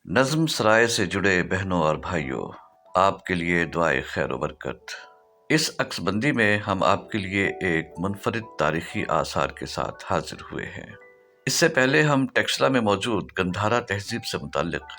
نظم سرائے سے جڑے بہنوں اور بھائیوں، آپ کے لیے دعائے خیر و برکت۔ اس عکس بندی میں ہم آپ کے لیے ایک منفرد تاریخی آثار کے ساتھ حاضر ہوئے ہیں۔ اس سے پہلے ہم ٹیکسلا میں موجود گندھارا تہذیب سے متعلق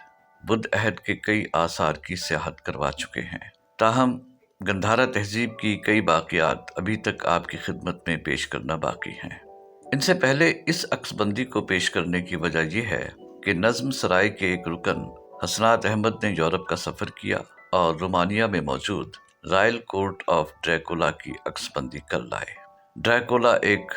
بدھ عہد کے کئی آثار کی سیاحت کروا چکے ہیں، تاہم گندھارا تہذیب کی کئی باقیات ابھی تک آپ کی خدمت میں پیش کرنا باقی ہیں۔ ان سے پہلے اس عکس بندی کو پیش کرنے کی وجہ یہ ہے کہ نظم سرائے کے ایک رکن حسنات احمد نے یورپ کا سفر کیا اور رومانیہ میں موجود رائل کورٹ آف ڈریکولا کی عکس بندی کر لائے۔ ڈریکولا ایک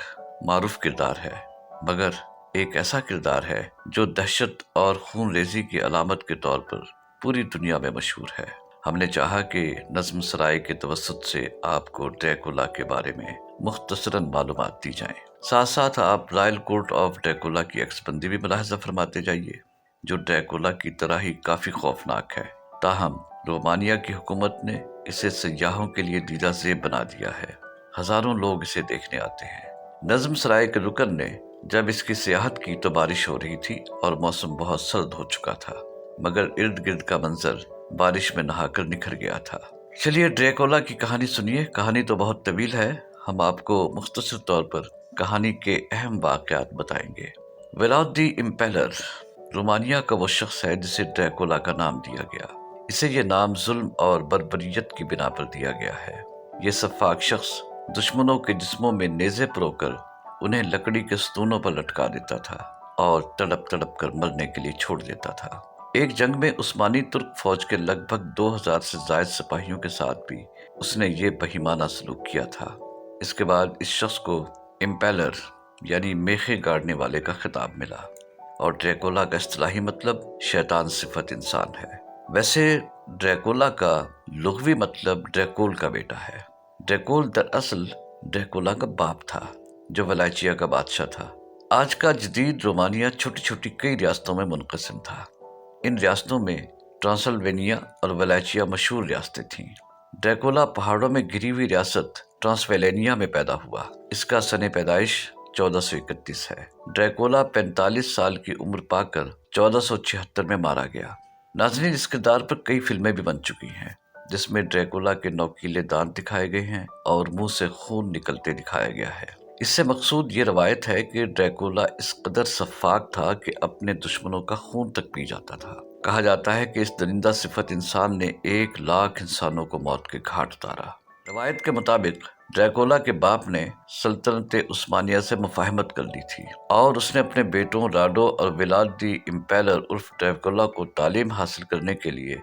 معروف کردار ہے، مگر ایک ایسا کردار ہے جو دہشت اور خون ریزی کی علامت کے طور پر پوری دنیا میں مشہور ہے۔ ہم نے چاہا کہ نظم سرائے کے توسط سے آپ کو ڈریکولا کے بارے میں مختصراً معلومات دی جائیں۔ ساتھ ساتھ آپ رائل کورٹ آف ڈریکولا کی عکس بندی بھی ملاحظہ فرماتے جائیے، جو ڈریکولا کی طرح ہی کافی خوفناک ہے، تاہم رومانیہ کی حکومت نے اسے سیاحوں کے لیے دیدہ زیب بنا دیا ہے۔ ہزاروں لوگ اسے دیکھنے آتے ہیں۔ نظم سرائے کے رکن نے جب اس کی سیاحت کی تو بارش ہو رہی تھی اور موسم بہت سرد ہو چکا تھا، مگر ارد گرد کا منظر بارش میں نہا کر نکھر گیا تھا۔ چلیے ڈریکولا کی کہانی سنیے۔ کہانی تو بہت طویل ہے، ہم آپ کو مختصر طور پر کہانی کے اہم واقعات بتائیں گے۔ ویلاد دی امپیلر رومانیہ کا وہ شخص ہے جسے ڈریکولا کا نام دیا گیا۔ اسے یہ نام ظلم اور بربریت کی بنا پر دیا گیا ہے۔ یہ سفاک شخص دشمنوں کے جسموں میں نیزے پرو کر انہیں لکڑی کے ستونوں پر لٹکا دیتا تھا اور تڑپ تڑپ کر مرنے کے لیے چھوڑ دیتا تھا۔ ایک جنگ میں عثمانی ترک فوج کے لگ بھگ 2000 سے زائد سپاہیوں کے ساتھ بھی اس نے یہ بہیمانہ سلوک کیا تھا۔ اس کے بعد اس شخص کو امپیلر یعنی میخیں گاڑنے والے کا خطاب ملا، اور ڈریکولا کا اصطلاحی مطلب شیطان صفت انسان ہے۔ ویسے ڈریکولا کا لغوی مطلب ڈریکول کا بیٹا ہے۔ ڈریکول دراصل ڈریکولا کا باپ تھا، جو ولاچیا کا بادشاہ تھا۔ آج کا جدید رومانیہ چھوٹی چھوٹی کئی ریاستوں میں منقسم تھا۔ ان ریاستوں میں ٹرانسلوینیا اور ولاچیا مشہور ریاستیں تھیں۔ ڈریکولا پہاڑوں میں گھری ہوئی ریاست ٹرانسویلینیا میں پیدا ہوا۔ اس کا سن پیدائش 1431 ہے۔ ڈریکولا 45 سال کی عمر پا کر 1476 میں مارا گیا۔ ناظرین، اس کردار پر کئی فلمیں بھی بن چکی ہیں، جس میں ڈریکولا کے نوکیلے دانت دکھائے گئے ہیں اور منہ سے خون نکلتے دکھایا گیا ہے۔ اس سے مقصود یہ روایت ہے کہ ڈریکولا اس قدر سفاک تھا کہ اپنے دشمنوں کا خون تک پی جاتا تھا۔ کہا جاتا ہے کہ اس درندہ صفت انسان نے 1,00,000 انسانوں کو موت کے گھاٹ اتارا۔ روایت کے مطابق ڈریکولا کے باپ نے سلطنت عثمانیہ سے مفاہمت کر لی تھی، اور اس نے اپنے بیٹوں راڈو اور ویلاد دی امپیلر عرف ڈریکولا کو تعلیم حاصل کرنے کے لیے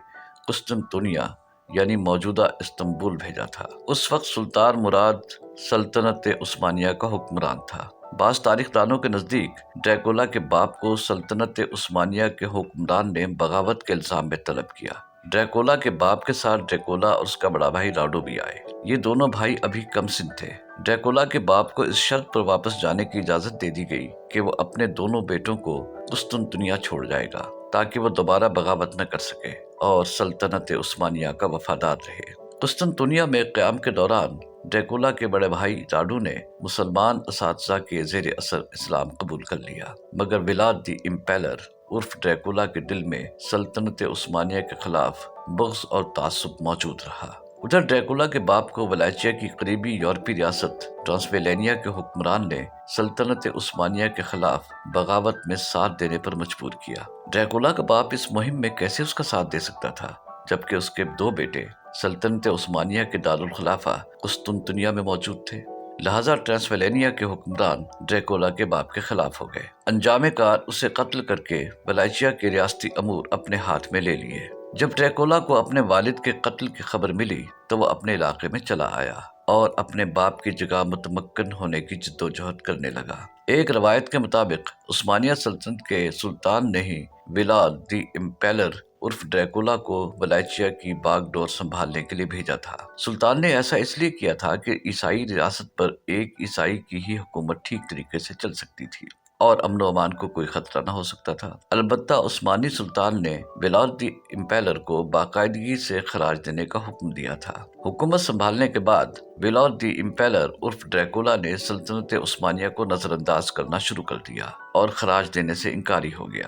قسطنطنیہ یعنی موجودہ استنبول بھیجا تھا۔ اس وقت سلطان مراد سلطنت عثمانیہ کا حکمران تھا۔ بعض تاریخ دانوں کے نزدیک ڈریکولا کے باپ کو سلطنت عثمانیہ کے حکمران نے بغاوت کے الزام میں طلب کیا۔ ڈریکولا کے باپ کے ساتھ ڈریکولا اور اس کا بڑا بھائی راڈو بھی آئے۔ یہ دونوں بھائی ابھی کم سن تھے۔ ڈریکولا کے باپ کو اس شرط پر واپس جانے کی اجازت دے دی گئی کہ وہ اپنے دونوں بیٹوں کو قسطنطنیہ چھوڑ جائے گا، تاکہ وہ دوبارہ بغاوت نہ کر سکے اور سلطنت عثمانیہ کا وفادار رہے۔ قسطنطنیہ میں قیام کے دوران ڈریکولا کے بڑے بھائی راڈو نے مسلمان اساتذہ کے زیر اثر اسلام قبول کر لیا، مگر ویلاد دی امپیلر عرف ڈریکولا کے دل میں سلطنت عثمانیہ کے خلاف بغض اور تعصب موجود رہا۔ ادھر ڈریکولا کے باپ کو ولاچیا کی قریبی یورپی ریاست ٹرانسویلینیا کے حکمران نے سلطنت عثمانیہ کے خلاف بغاوت میں ساتھ دینے پر مجبور کیا۔ ڈریکولا کا باپ اس مہم میں کیسے اس کا ساتھ دے سکتا تھا، جبکہ اس کے دو بیٹے سلطنت عثمانیہ کے دارالخلافہ قسطنطنیہ میں موجود تھے؟ لہٰذا ٹرانسویلینیا کے حکمران ڈریکولا کے باپ کے خلاف ہو گئے۔ انجام کار اسے قتل کر کے ولاچیا کے ریاستی امور اپنے ہاتھ میں لے لیے۔ جب ڈریکولا کو اپنے والد کے قتل کی خبر ملی تو وہ اپنے علاقے میں چلا آیا اور اپنے باپ کی جگہ متمکن ہونے کی جدوجہد کرنے لگا۔ ایک روایت کے مطابق عثمانیہ سلطنت کے سلطان نے ہی ویلاد دی امپیلر عرف ڈریکولا کو ولاچیا کی باغ ڈور سنبھالنے کے لیے بھیجا تھا۔ سلطان نے ایسا اس لیے کیا تھا کہ عیسائی ریاست پر ایک عیسائی کی ہی حکومت ٹھیک طریقے سے چل سکتی تھی اور امن و امان کو کوئی خطرہ نہ ہو سکتا تھا۔ البتہ عثمانی سلطان نے ویلاد دی امپیلر کو باقاعدگی سے خراج دینے کا حکم دیا تھا۔ حکومت سنبھالنے کے بعد ویلاد دی امپیلر عرف ڈریکولا نے سلطنت عثمانیہ کو نظر انداز کرنا شروع کر دیا اور خراج دینے سے انکاری ہو گیا۔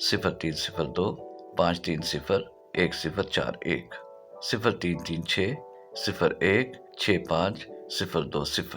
0302 530 1041 0336 01 65 020।